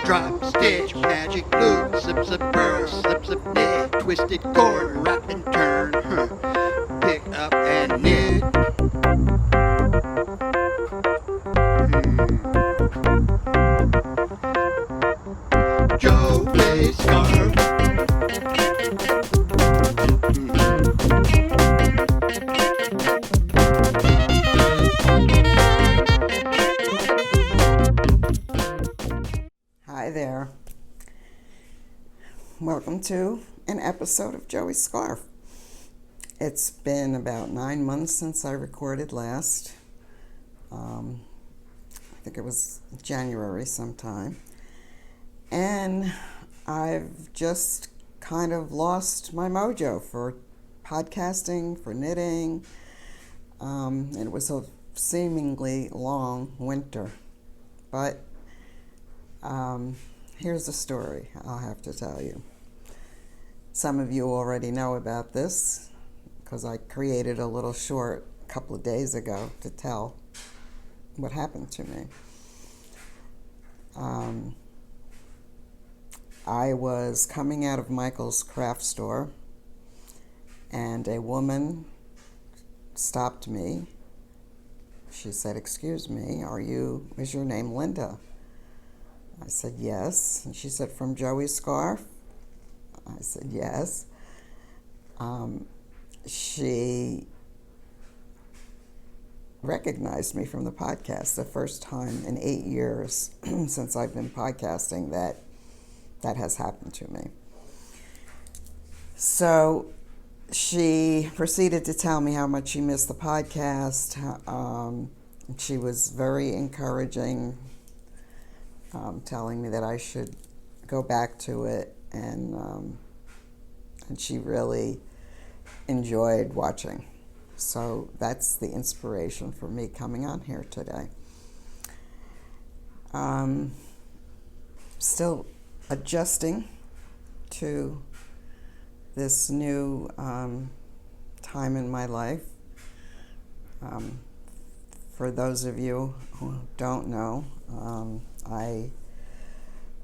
Drop, stitch, magic loop, slip, slip, purl, slip, slip, knit, twisted cord, wrap and turn, pick up and knit. Joe plays scarf. Hi there. Welcome to an episode of Joey's Scarf. It's been about 9 months since I recorded last. I think it was January sometime. And I've just kind of lost my mojo for podcasting, for knitting. It was a seemingly long winter. But here's the story I'll have to tell you. Some of you already know about this because I created a little short a couple of days ago to tell what happened to me. I was coming out of Michael's craft store and a woman stopped me. She said, "Excuse me, is your name Linda?" I said, "Yes." And she said, "From Joey's Scarf?" I said, "Yes." She recognized me from the podcast, the first time in 8 years since I've been podcasting that has happened to me. So she proceeded to tell me how much she missed the podcast. She was very encouraging, telling me that I should go back to it, and she really enjoyed watching. So that's the inspiration for me coming on here today. Still adjusting to this new time in my life. For those of you who don't know, I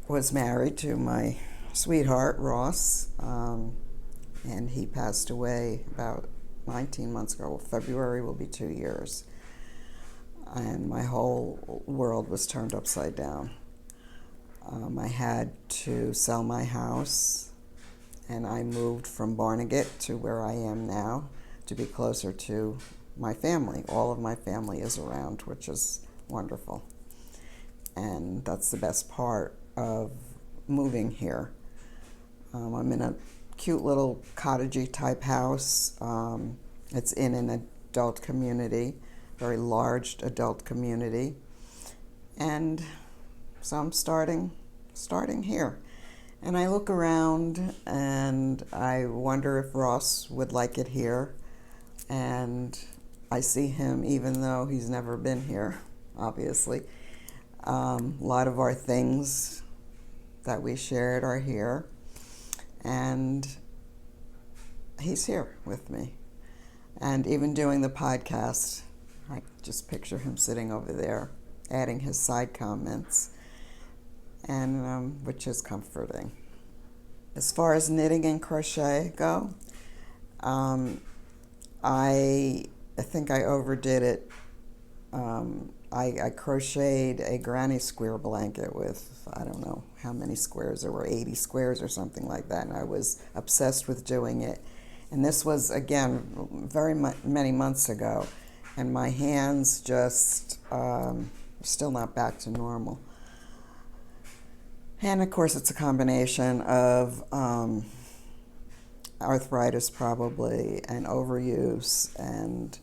was married to my sweetheart, Ross, and he passed away about 19 months ago. Well, February will be 2 years. And my whole world was turned upside down. I had to sell my house, and I moved from Barnegat to where I am now to be closer to my family. All of my family is around, which is wonderful. And that's the best part of moving here. I'm in a cute little cottagey type house. It's in an adult community, very large adult community. And so I'm starting here. And I look around and I wonder if Ross would like it here. And I see him even though he's never been here, obviously. A lot of our things that we shared are here. And he's here with me. And even doing the podcast, I just picture him sitting over there, adding his side comments, and which is comforting. As far as knitting and crochet go, I think I overdid it. I crocheted a granny square blanket with, I don't know how many squares, there were 80 squares or something like that, and I was obsessed with doing it. And this was, again, many months ago, and my hands just still not back to normal. And of course it's a combination of arthritis probably and overuse, and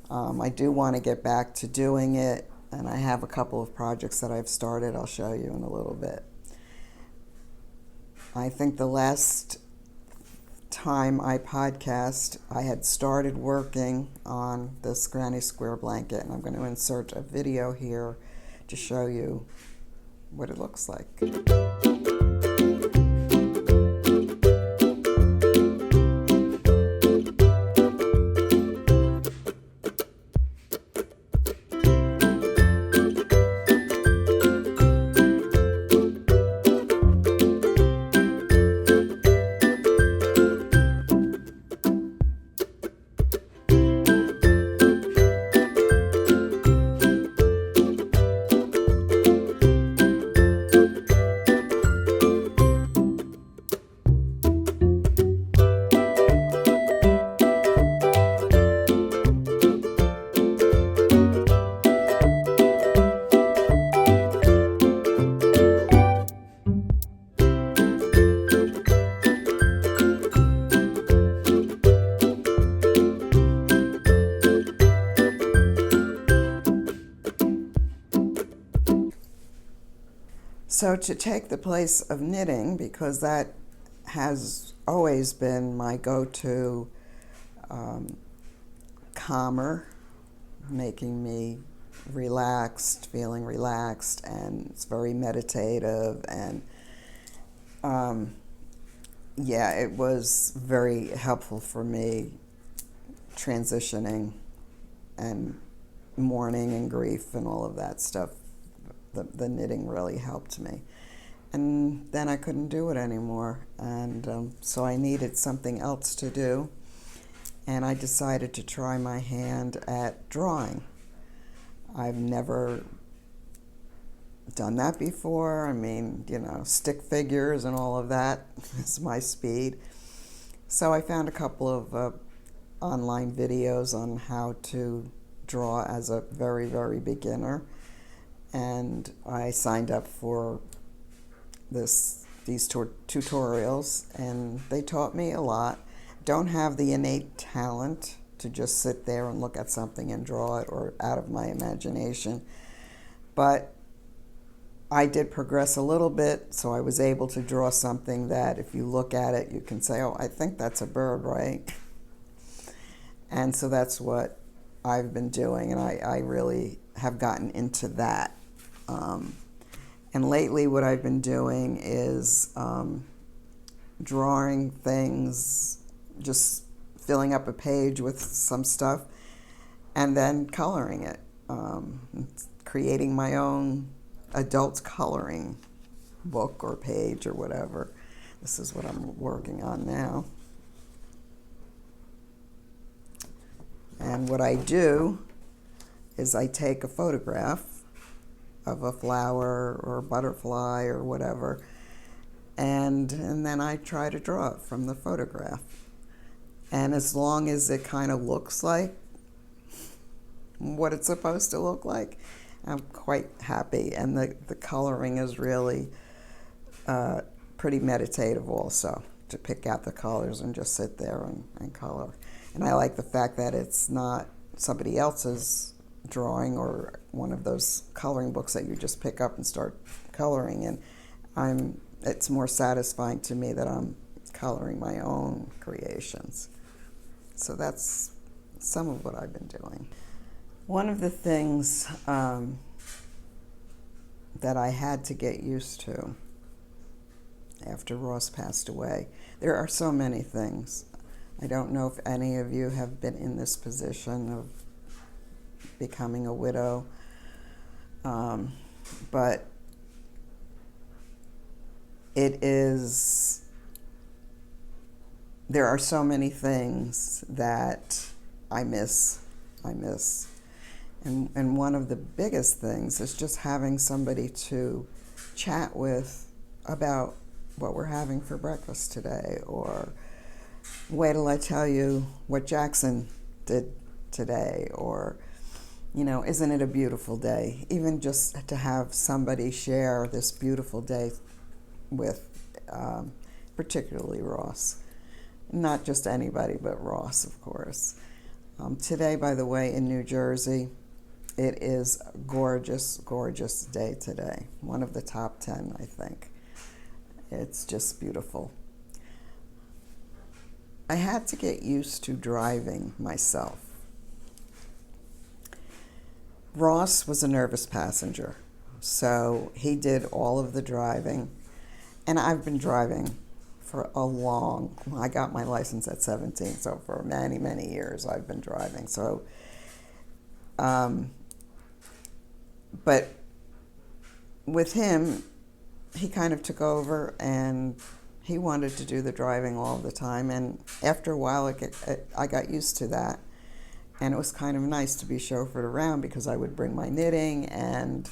I do want to get back to doing it, and I have a couple of projects that I've started. I'll show you in a little bit. I think the last time I podcast, I had started working on this granny square blanket, and I'm going to insert a video here to show you what it looks like. So to take the place of knitting, because that has always been my go-to calmer, making me relaxed, feeling relaxed, and it's very meditative. And yeah, it was very helpful for me transitioning and mourning and grief and all of that stuff. The knitting really helped me. And then I couldn't do it anymore. And so I needed something else to do. And I decided to try my hand at drawing. I've never done that before. I mean, stick figures and all of that is my speed. So I found a couple of online videos on how to draw as a very, very beginner. And I signed up for these tutorials, and they taught me a lot. Don't have the innate talent to just sit there and look at something and draw it or out of my imagination. But I did progress a little bit, so I was able to draw something that if you look at it, you can say, oh, I think that's a bird, right? And so that's what I've been doing, and I really have gotten into that. And lately what I've been doing is drawing things, just filling up a page with some stuff and then coloring it, creating my own adult coloring book or page or whatever. This is what I'm working on now. And what I do is I take a photograph of a flower or a butterfly or whatever, and then I try to draw it from the photograph. And as long as it kind of looks like what it's supposed to look like, I'm quite happy. And the coloring is really pretty meditative also, to pick out the colors and just sit there and color. And I like the fact that it's not somebody else's drawing or one of those coloring books that you just pick up and start coloring in. It's more satisfying to me that I'm coloring my own creations. So that's some of what I've been doing. One of the things that I had to get used to after Ross passed away, there are so many things. I don't know if any of you have been in this position of becoming a widow, but there are so many things that I miss. And one of the biggest things is just having somebody to chat with about what we're having for breakfast today, or wait till I tell you what Jackson did today, or isn't it a beautiful day? Even just to have somebody share this beautiful day with, particularly Ross. Not just anybody, but Ross, of course. Today, by the way, in New Jersey, it is a gorgeous, gorgeous day today. One of the top 10, I think. It's just beautiful. I had to get used to driving myself. Ross was a nervous passenger, so he did all of the driving, and I've been driving for I got my license at 17, so for many, many years I've been driving. So, but with him, he kind of took over, and he wanted to do the driving all the time, and after a while I got used to that. And it was kind of nice to be chauffeured around, because I would bring my knitting and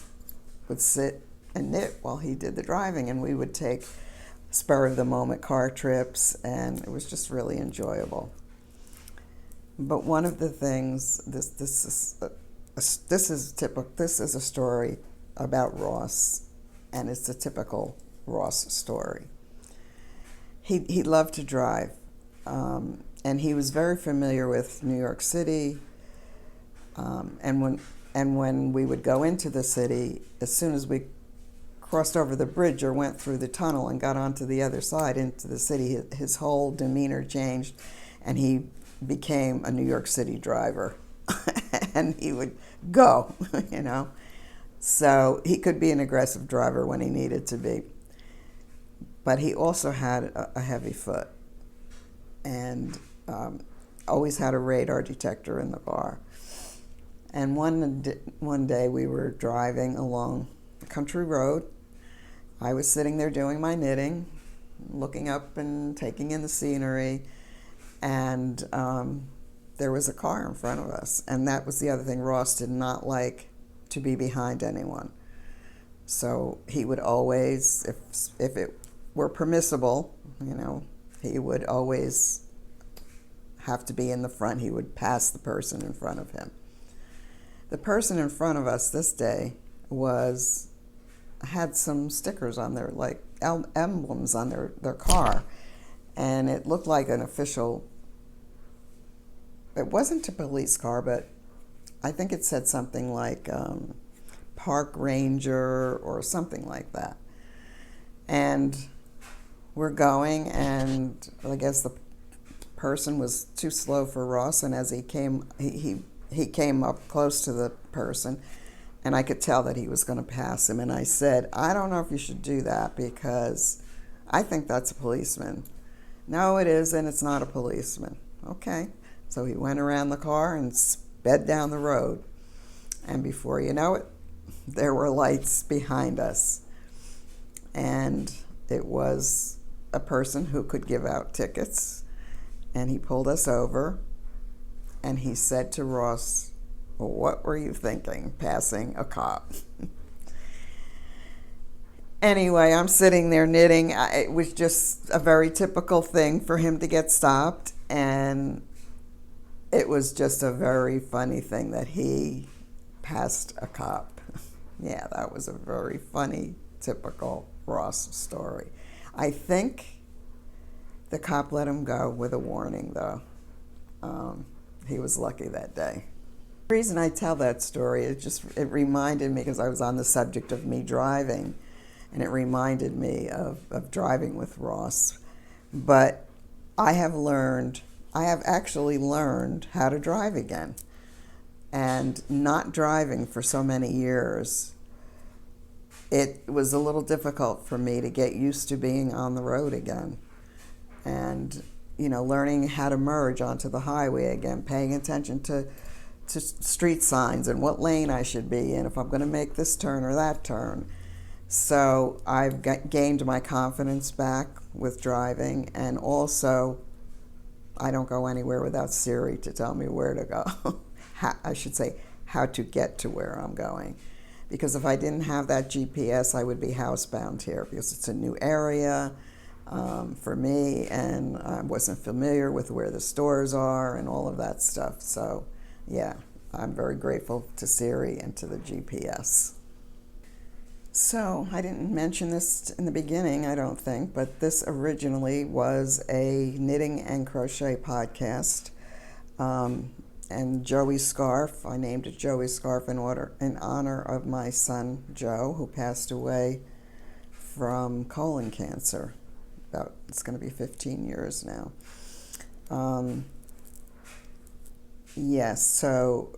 would sit and knit while he did the driving. And we would take spur-of-the-moment car trips, and it was just really enjoyable. But one of the things, this is a story about Ross, and it's a typical Ross story. He loved to drive. And he was very familiar with New York City, and when we would go into the city, as soon as we crossed over the bridge or went through the tunnel and got onto the other side into the city, his whole demeanor changed, and he became a New York City driver. And he would go, you know. So he could be an aggressive driver when he needed to be. But he also had a heavy foot, and always had a radar detector in the car. And one day we were driving along a country road. I was sitting there doing my knitting, looking up and taking in the scenery, and there was a car in front of us. And that was the other thing. Ross did not like to be behind anyone. So he would always, if it were permissible, you know, he would always have to be in the front. He would pass the person in front of him. The person in front of us this day had some stickers on their, like emblems on their car, and it looked like an official. It wasn't a police car, but I think it said something like park ranger or something like that. And we're going, and I guess the person was too slow for Ross, and as he came up close to the person, and I could tell that he was going to pass him, and I said, I don't know if you should do that because I think that's a policeman. No, it isn't. It's not a policeman. Okay. So he went around the car and sped down the road. And before you know it, there were lights behind us. And it was a person who could give out tickets. And he pulled us over. And he said to Ross, what were you thinking, passing a cop? Anyway, I'm sitting there knitting. It was just a very typical thing for him to get stopped. And it was just a very funny thing that he passed a cop. Yeah, that was a very funny, typical Ross story. I think the cop let him go with a warning, though. He was lucky that day. The reason I tell that story is it reminded me, because I was on the subject of me driving, and it reminded me of driving with Ross. But I have actually learned how to drive again. And not driving for so many years, it was a little difficult for me to get used to being on the road again. And, you know, learning how to merge onto the highway again, paying attention to street signs and what lane I should be in, if I'm going to make this turn or that turn. So I've gained my confidence back with driving, and also I don't go anywhere without Siri to tell me where to go. I should say how to get to where I'm going. Because if I didn't have that GPS, I would be housebound here, because it's a new area for me, and I wasn't familiar with where the stores are and all of that stuff. So yeah, I'm very grateful to Siri and to the GPS. So I didn't mention this in the beginning, I don't think, but this originally was a knitting and crochet podcast. And Joey's scarf, I named it Joey's scarf in honor of my son Joe, who passed away from colon cancer. It's going to be 15 years now. Yes, so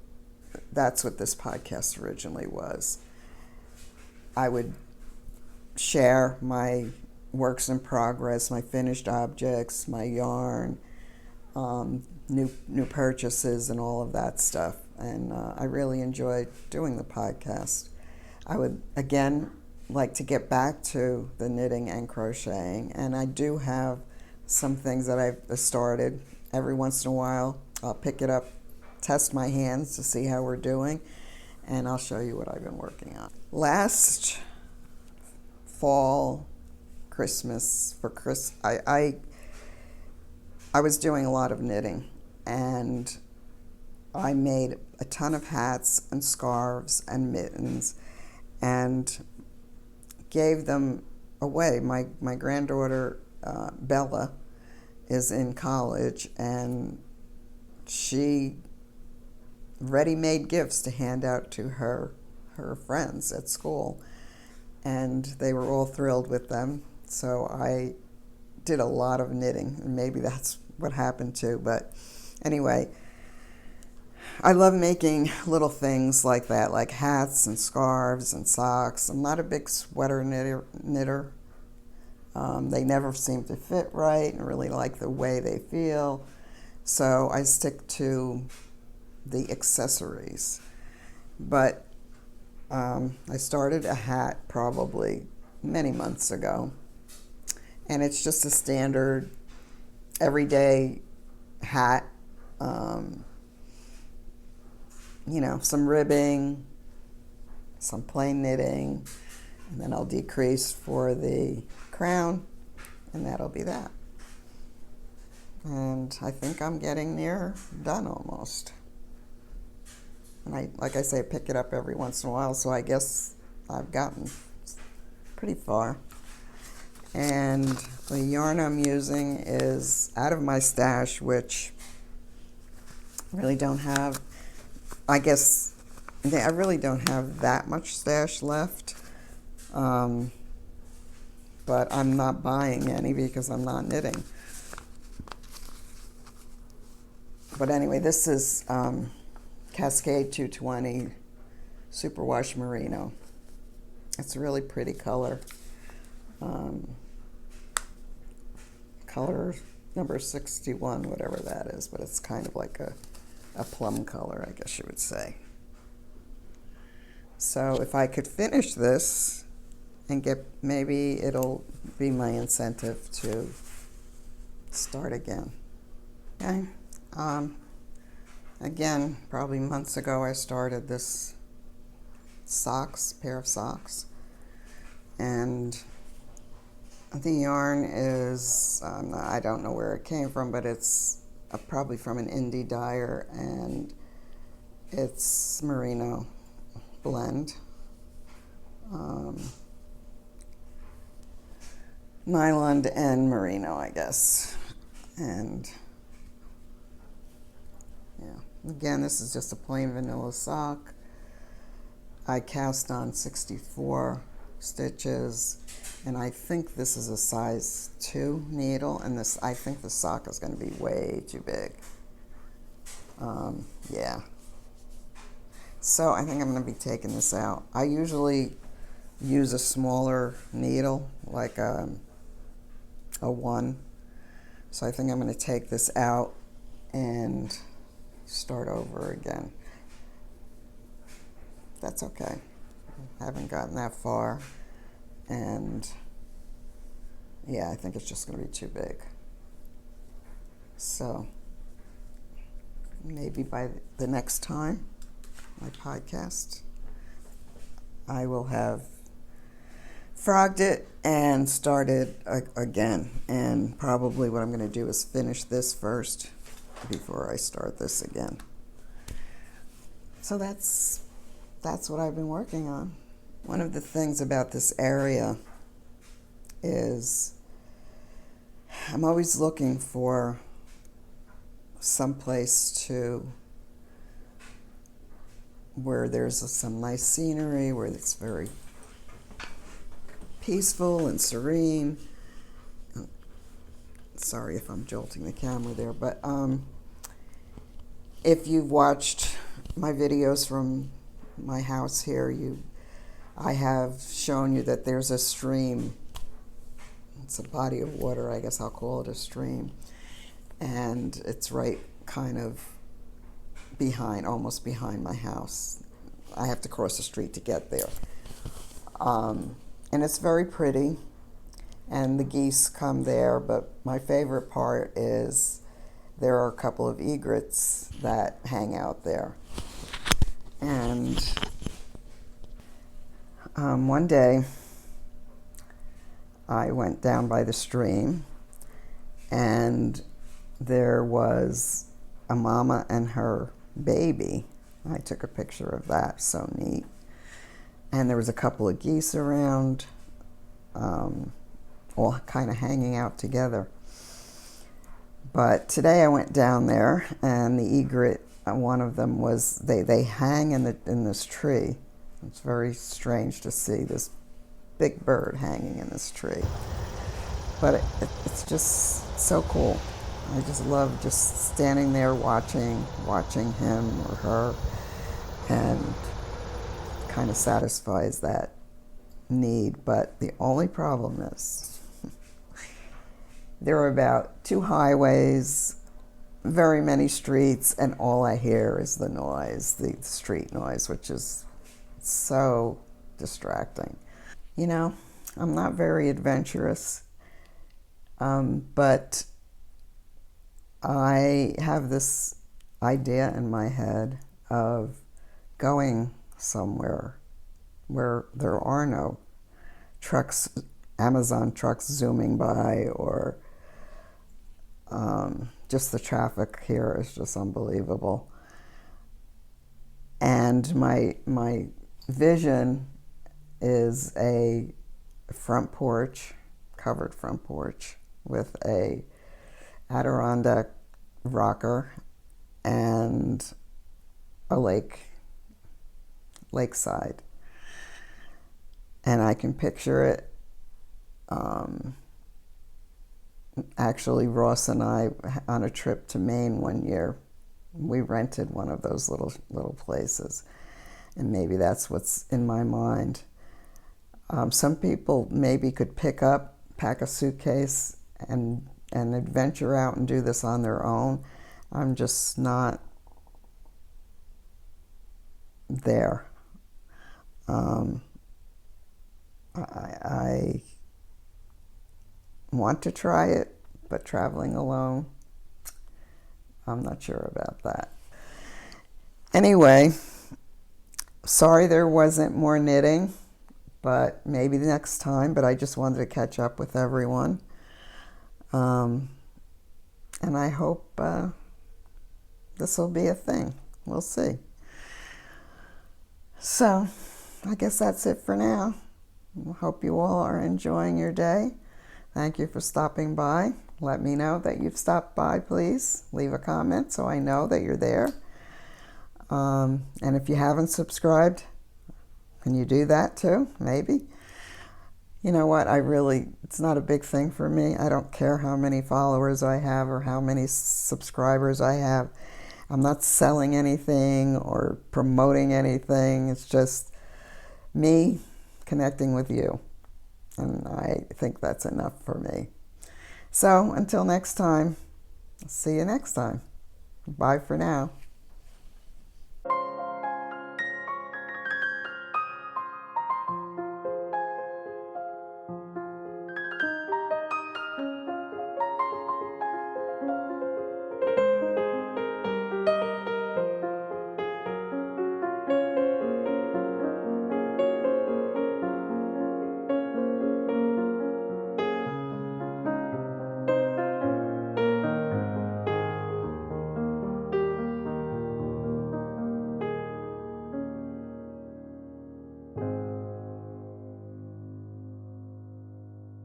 that's what this podcast originally was. I would share my works in progress, my finished objects, my yarn, new purchases, and all of that stuff. And I really enjoyed doing the podcast. I would, again, like to get back to the knitting and crocheting. And I do have some things that I've started. Every once in a while, I'll pick it up, test my hands to see how we're doing, and I'll show you what I've been working on. Last fall, Christmas, I was doing a lot of knitting, and I made a ton of hats and scarves and mittens and gave them away. My granddaughter, Bella, is in college, and she ready-made gifts to hand out to her friends at school. and they were all thrilled with them. So I did a lot of knitting, and maybe that's what happened too. But anyway, I love making little things like that, like hats and scarves and socks. I'm not a big sweater knitter. They never seem to fit right and really like the way they feel. So I stick to the accessories. But I started a hat probably many months ago. And it's just a standard everyday hat. Some ribbing, some plain knitting, and then I'll decrease for the crown, and that'll be that. And I think I'm getting near done almost. And like I say, pick it up every once in a while, so I guess I've gotten pretty far. And the yarn I'm using is out of my stash, which I really don't have. I guess I really don't have that much stash left. But I'm not buying any because I'm not knitting. But anyway, this is Cascade 220 Superwash Merino. It's a really pretty color. Color number 61, whatever that is, but it's kind of like a plum color, I guess you would say. So if I could finish this and maybe it'll be my incentive to start again. Okay. Again, probably months ago I started this pair of socks, and the yarn is, I don't know where it came from, but it's probably from an indie dyer, and it's merino blend. Nylon and merino, I guess. And yeah, again, this is just a plain vanilla sock. I cast on 64 stitches, and I think this is a size 2 needle, and I think the sock is going to be way too big. Yeah. So I think I'm going to be taking this out. I usually use a smaller needle, like a 1. So I think I'm going to take this out and start over again. That's okay. I haven't gotten that far. And yeah, I think it's just going to be too big. So maybe by the next time my podcast, I will have frogged it and started again. And probably what I'm going to do is finish this first before I start this again. So that's what I've been working on. One of the things about this area is I'm always looking for some place where there's some nice scenery, where it's very peaceful and serene. Sorry if I'm jolting the camera there, but if you've watched my videos from my house here, I have shown you that there's a stream. It's a body of water, I guess I'll call it a stream, and it's right kind of almost behind my house. I have to cross the street to get there. And it's very pretty, and the geese come there, but my favorite part is there are a couple of egrets that hang out there. And one day I went down by the stream, and there was a mama and her baby. I took a picture of that, so neat. And there was a couple of geese around, all kind of hanging out together. But today I went down there, and the egret, one of them they hang in this tree. It's very strange to see this big bird hanging in this tree. But it's just so cool. I just love just standing there watching him or her, and kind of satisfies that need. But the only problem is there are about 2 highways, very many streets, and all I hear is the noise, the street noise, which is so distracting. You know, I'm not very adventurous, but I have this idea in my head of going somewhere where there are no trucks, Amazon trucks zooming by, or just the traffic here is just unbelievable. And my vision is a front porch, covered front porch, with a Adirondack rocker and a lakeside. And I can picture it. Actually, Ross and I, on a trip to Maine one year, we rented one of those little places, and maybe that's what's in my mind. Some people maybe could pack a suitcase and adventure out and do this on their own. I'm just not there. I want to try it, but traveling alone, I'm not sure about that. Anyway, sorry there wasn't more knitting, but maybe next time. But I just wanted to catch up with everyone. And I hope this will be a thing. We'll see. So, I guess that's it for now. Hope you all are enjoying your day. Thank you for stopping by. Let me know that you've stopped by, please. Leave a comment so I know that you're there. And if you haven't subscribed, can you do that too? Maybe. You know what? It's not a big thing for me. I don't care how many followers I have or how many subscribers I have. I'm not selling anything or promoting anything. It's just me connecting with you. And I think that's enough for me. So until next time, see you next time. Bye for now.